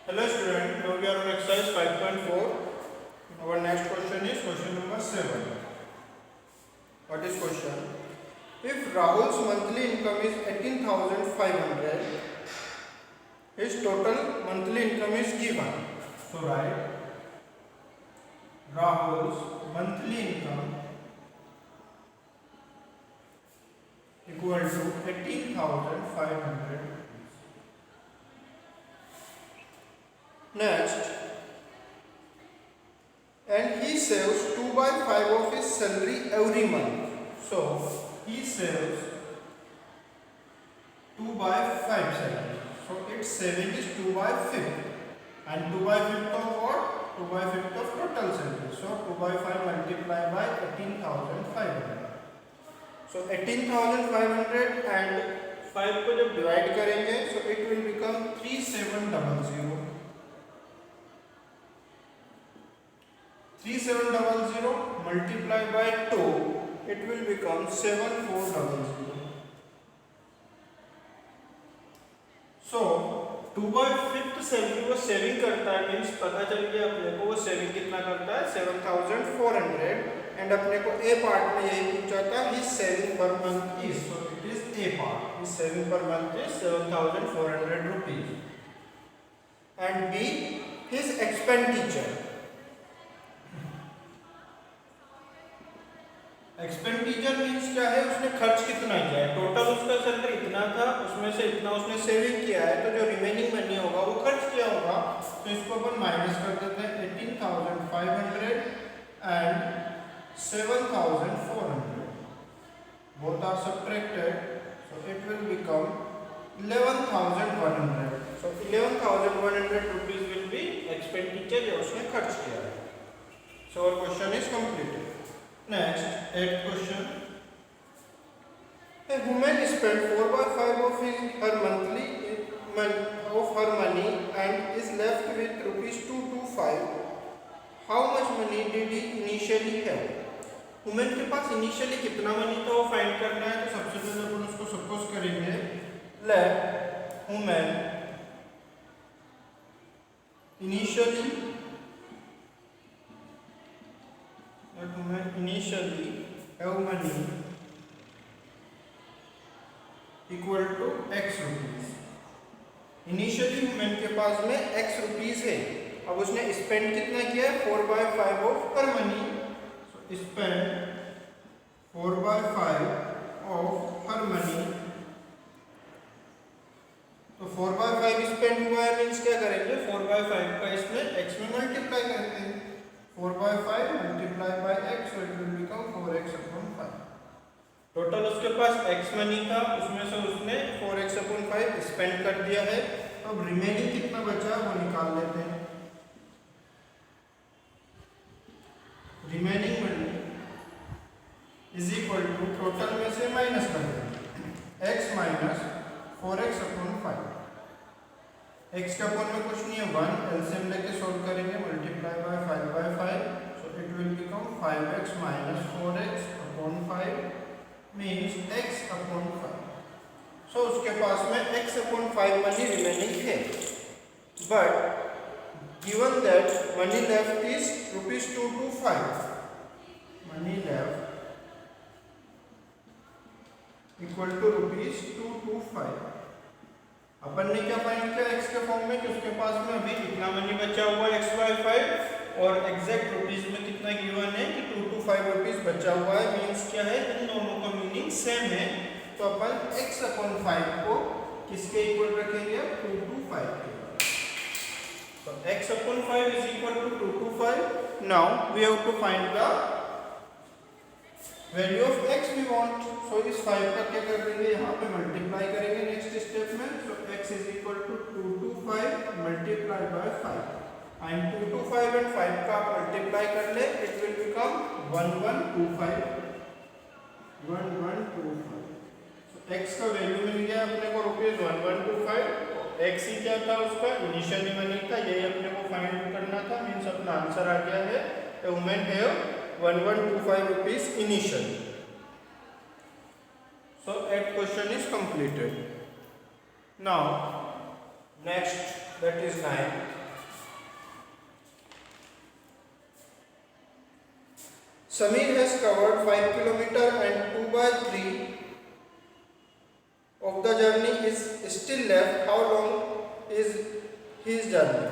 Hello student, now we are on exercise 5.4. Our next question is question number 7. What is question? If Rahul's monthly income is 18,500, his total monthly income is given. So write Rahul's monthly income equal to 18,500. Next, and he saves 2 by 5 of his salary every month. So he saves 2 by 5 salary. So its saving is 2 by 5th. And 2 by 5th of what? 2 by 5th of total salary. So 2 by 5 multiplied by 18,500. So 18,500 and 5 को जब divide करेंगे, so it will become 3700. 3700 multiplied by 2, it will become 7400. So 2 by 5th salary वो saving करता है, means पता चल गया अपने को वो सेविंग कितना करता है 7400. एंड अपने को ए पार्ट में यही पूछा था his saving per month is, so it is a part. His saving per month is 7400 rupees. And be his expenditure. Expenditure means क्या है, उसने खर्च कितना किया है. टोटल उसका सैलरी इतना था, उसमें से इतना उसने सेविंग किया है, तो जो रिमेनिंग मनी होगा वो खर्च किया होगा. तो इसको अपन माइनस कर देते हैं. 18,500 and 7,400 both are subtracted, so it will become 11,100. so 11,100 rupees will be expenditure जो उसने खर्च किया है. so our question is completed. Next, 8th question. A woman spent 4 by 5 of her money and is left with rupees 225. How much money did he initially have? Women के पास initially कितना money था वो find करना है. तो सबसे पहले अपन उसको सपोज करेंगे let women initially have money equal to x rupees. Initially women के पास में x रुपीज है. अब उसने स्पेंड कितना किया है 4 by 5 of her money. So spend 4 by 5 of her money. तो 4 by 5 स्पेंड हुआ है मीन्स क्या करेंगे 4 by 5 का इसमें x में मल्टीप्लाई करते हैं. 4 by 5 multiplied by x, so it will become 4x upon 5. Total उसके पास x मनी था, उसमें से उसने 4x upon 5 स्पेंड कर दिया है. तो अब रिमेनिंग कितना बचा वो निकाल लेते हैं. Remaining money is equal to total में से माइनस कर देंगे x minus 4x upon 5. x का अपॉन में कुछ नहीं है 1, एलसीएम लेके सॉल्व करेंगे. Multiply by 5 by 5, so it will become 5x minus 4x upon 5 means x upon 5. So उसके पास में x upon 5 मनी रिमेनिंग है. But given that money left is rupees 225, money left equal to rupees 225. अपन ने क्या find किया x के form में कि उसके पास में अभी कितना मनी बचा हुआ है x by 5 और एग्जैक्ट रुपीस में कितना गिवन है कि 225 रुपीस बचा हुआ है. मींस क्या है इन दोनों का मीनिंग सेम है. तो अपन x upon 5 को किसके इक्वल रखेंगे 225 के. तो x upon 5 is equal to 225. now we have to find the value of x we want. सो इस 5 का क्या कर देंगे यहाँ पे मल्टीप्लाई करेंगे नेक्स्ट स्टेप में. सो x is equal to 225 multiplied by 5 and 225 and 5 का आप मल्टीप्लाई कर ले it will become 1125. So x का वैल्यू मिल गया अपने को रुपीज 1125. x ही क्या था उसका इनिशियली मनी था, यही अपने को फाइंड करना था. मींस अपना आंसर आ गया है. ए women have 1125 rupees initially. So that question is completed. Now next that is 9. Samir has covered 5 kilometer and 2/3 of the journey is still left. How long is his journey?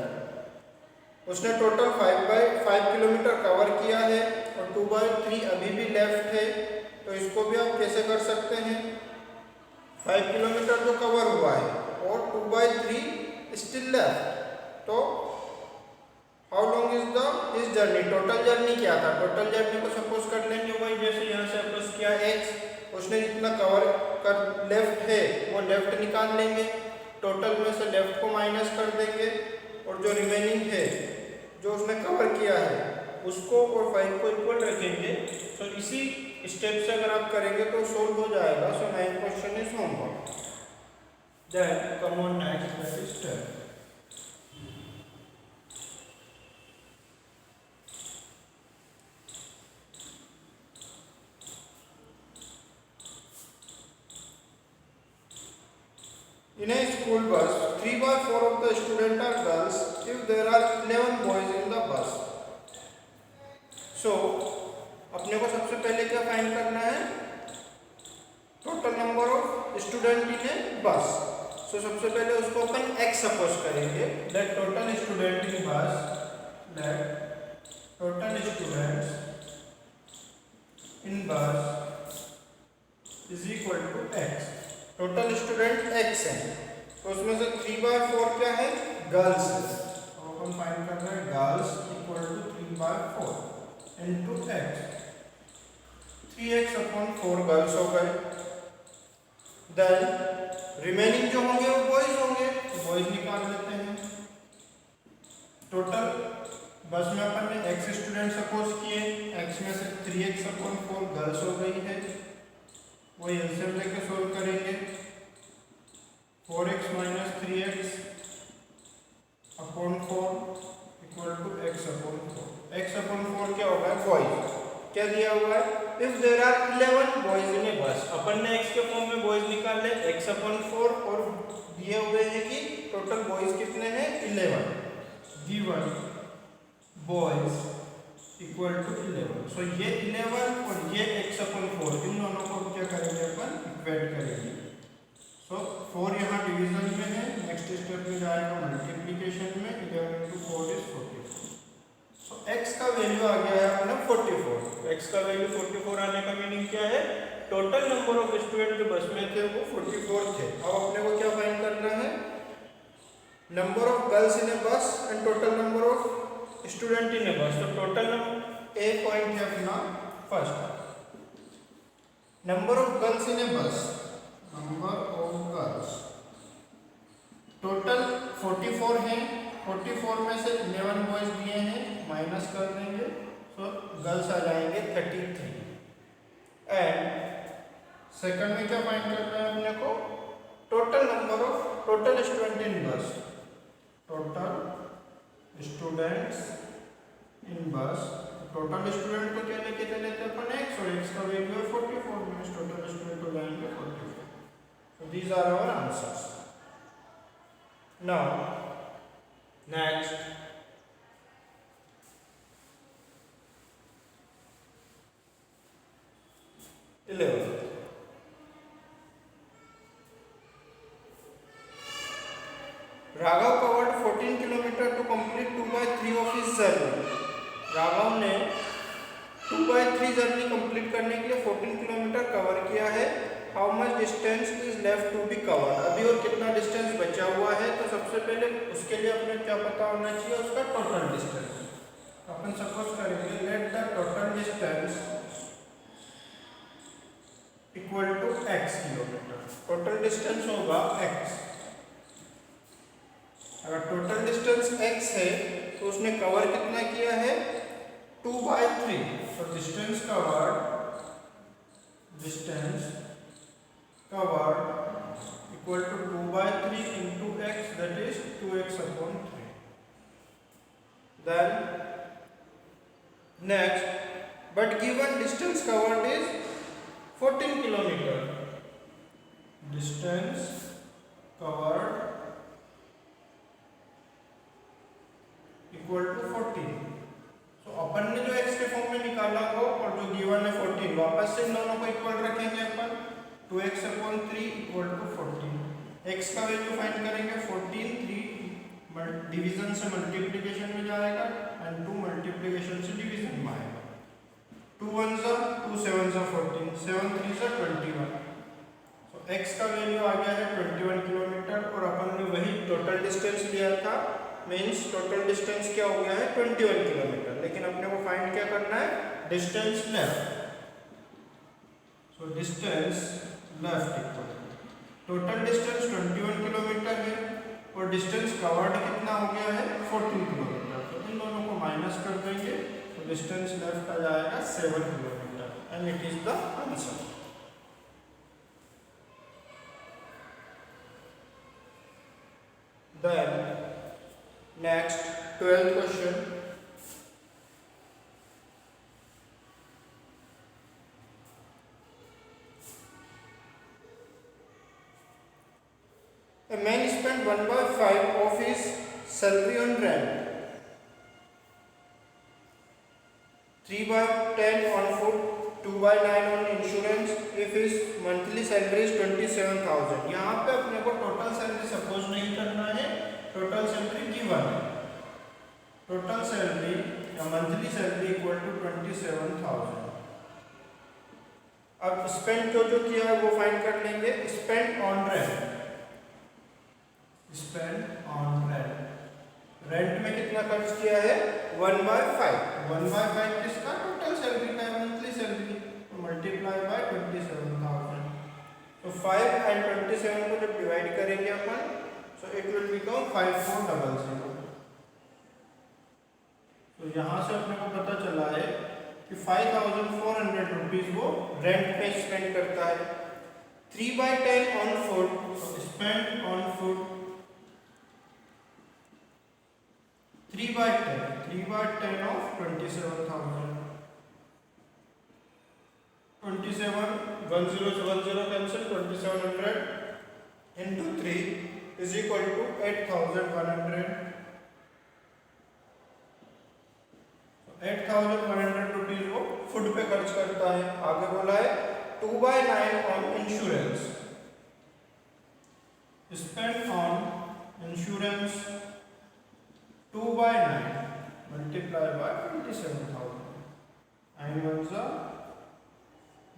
उसने total 5 kilometre cover किया है और 2/3 अभी भी left है, तो इसको भी आप कैसे कर सकते हैं? 5 किलोमीटर जो कवर हुआ है और 2/3 स्टिल लेफ्ट, तो how long is the his journey, total journey क्या था? टोटल जर्नी को सपोज कर लेंगे वही जैसे यहाँ से अप्रोच किया x, उसने जितना कवर कर लेफ्ट है वो लेफ्ट निकाल लेंगे, टोटल में से लेफ्ट को माइनस कर देंगे और जो रिमेनिंग है जो उसने कवर किया है उसको और 5 को इक्वल रखेंगे। सो इसी स्टेप से अगर आप करेंगे तो सोल्व हो जाएगा। So 9 question is homework. Then come on next step. In a school bus, 3/4 of the students are girls. If there are 11 boys in the bus, so अपने को सबसे पहले क्या फाइंड करना है? Total number of student in a bus. So सबसे पहले उसको अपन x सपोज करेंगे। Let total student in bus, let total students in bus is equal to x। Total student x है, तो उसमें से 3/4 क्या है? गर्ल्स है, तो अपन फाइंड कर रहे हैं girls equal to 3/4 into x। 3x/4 girls हो गए। देन रिमेनिंग जो होंगे वो बॉयज होंगे, तो बॉयज निकाल लेते हैं। टोटल बस में अपन ने x स्टूडेंट सपोज किए, x में से 3x/4 गर्ल्स हो गई है, वो एलसीएम लेके सोल्व करेंगे। 4x - 3x/4 equal to x/4। x/4 क्या होगा? बॉयज। क्या दिया हुआ है? If there are 11 boys in a bus, अपन ने x के फॉर्म में बॉयज निकाल ले x/4 और दिए हुए हैं कि टोटल बॉयज कितने हैं? 11। Given boys equal to 11। So ये 11 और ये x/4 इन दोनों को क्या करेंगे? अपन इक्वेट करेंगे। सो 4 यहाँ डिवीजन में है, नेक्स्ट स्टेप में जाएगा मल्टीप्लिकेशन में। 11 × 4 इज 44। सो x का वैल्यू आ गया है अपना 44। x का वैल्यू 44 आने का मीनिंग क्या है? टोटल नंबर ऑफ स्टूडेंट जो बस में थे वो 44 थे। अब अपने को क्या फाइंड करना है? Number of girls in a bus and total number of student in a bus. तो टोटल ए पॉइंट है अपना first, number of girls in a bus. Number of girls total 44 है, 44 में से 11 बॉयज दिए हैं, माइनस कर देंगे, सो गर्ल्स आ जाएंगे 33। एंड सेकंड में क्या फाइंड करना है अपने को? Total number of total student in bus. Total students in bus, total student को क्या लेके चले थे अपन x, और x का वैल्यू है 44 मींस टोटल स्टूडेंट हो जाएंगे 44। So these are our answers. Now next Raghav covered 14 kilometre to complete 2/3 of his journey. Raghav ने 2/3 जर्नी कंप्लीट करने के लिए 14 किलोमीटर कवर किया है। How much distance is left to be covered, अभी और कितना डिस्टेंस बचा हुआ है? तो सबसे पहले उसके लिए अपने क्या पता होना चाहिए? उसका टोटल डिस्टेंस। अपन सपोज करेंगे let the total distance equal to x kilometre. Total distance होगा x। अगर टोटल डिस्टेंस x है तो उसने कवर कितना किया है? 2/3। तो distance covered equal to 2/3 into x, that is 2x/3। Then next, but given distance covered is 14 kilometer. Distance covered equal to 14। तो अपन ने जो x के फॉर्म में निकाला वो और जो गिवन है 14, वापस से इन दोनों को इक्वल रखेंगे अपन। 2x upon 3 equal to 14। x का वैल्यू फाइंड करेंगे 14, 3 डिवीजन से मल्टीप्लिकेशन में जाएगा एंड 2 मल्टीप्लिकेशन से डिवीजन में आएगा। 2 1 जा 2 7 जा 14, 7 3 जा 21। तो x का वैल्यू आ गया है 21 किलोमीटर और अपन ने वही टोटल डिस्टेंस लिया था, मीन्स टोटल डिस्टेंस क्या हो गया है 21 किलोमीटर। लेकिन अपने को फाइंड क्या करना है, distance left. So distance left equal total distance 21 kilometre है और डिस्टेंस कवर्ड कितना हो गया है 14 किलोमीटर। तो इन दोनों को माइनस कर देंगे तो डिस्टेंस लेफ्ट आ जाएगा 7 kilometre and it is the answer. Then next 12th question. A man spent 1/5 of his salary on rent, 3/10 on food, 2/9 on insurance if his monthly salary is 27,000। यहाँ पे अपने को टोटल सैलरी सपोज नहीं करना है, total salary given है। Total salary या monthly salary equal to 27,000। अब स्पेंड जो किया है वो फाइंड कर लेंगे। Spend on rent, spend on rent, rent में कितना खर्च किया है 1/5। 1/5 किसका, टोटल सैलरी का, मंथली सैलरी, तो मल्टीप्लाई बाय 27,000। तो 5 एंड 27 को जब डिवाइड करेंगे अपन, सो इट विल बिकम 5400। तो यहाँ से अपने को पता चला है कि 5400 रुपीज वो रेंट पे स्पेंड करता है। 3/10 on food, spend on food 3/10 of 27,000। 27 10 से 10 cancel, 2700 into 3 is equal to 8,100। 8,100 rupees वो फूड पे खर्च करता है। आगे बोला है 2/9 on insurance, spend on insurance 2/9 multiply by 27,000। 9 1 जा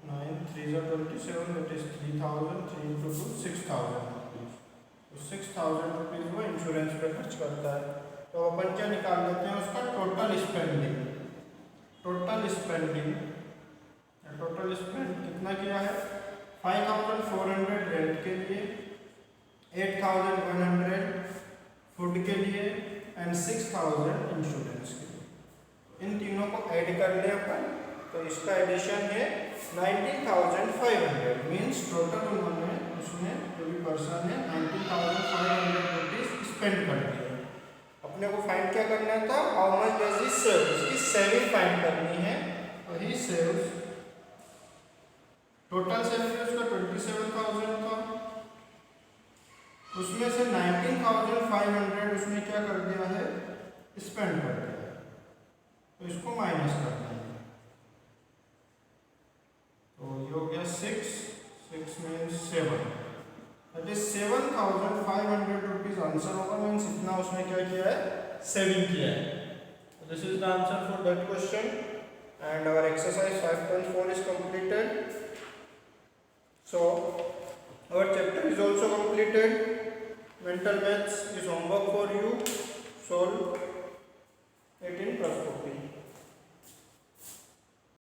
9 3 जा 27, that is 3,000, 3 into 2 6,000 रुपीज। तो 6,000 रुपीज वो इंश्योरेंस पे खर्च करता है। तो अपन क्या निकाल लेते हैं उसका total spending. Total spending, total spend कितना किया है 5,400 रेंट के लिए, 8,100 फूड के लिए एंड 6,000 इंश्योरेंस के लिए। इन तीनों को ऐड कर ले अपन, तो इसका एडिशन है 19,500। मीन्स टोटल उन्होंने उसमें जो भी पर्सन है 19,500 रुपीज स्पेंड कर दिया। अपने को फाइंड क्या करना था, how much does he save, इसकी सेविंग फाइंड करनी है। तो ही सेव्स, टोटल सैलरी उसका 27,000 था, उसमें से 19,500 उसने क्या कर दिया है स्पेंड कर दिया, तो इसको माइनस कर देंगे। तो ये हो गया 6 means 7, that is 7,500 rupees answer होगा। मीन्स इतना उसने क्या किया है, सेविंग किया है। This is the answer for that question and our exercise 5.4 is completed. So our chapter is also completed. Mental maths is homework for you.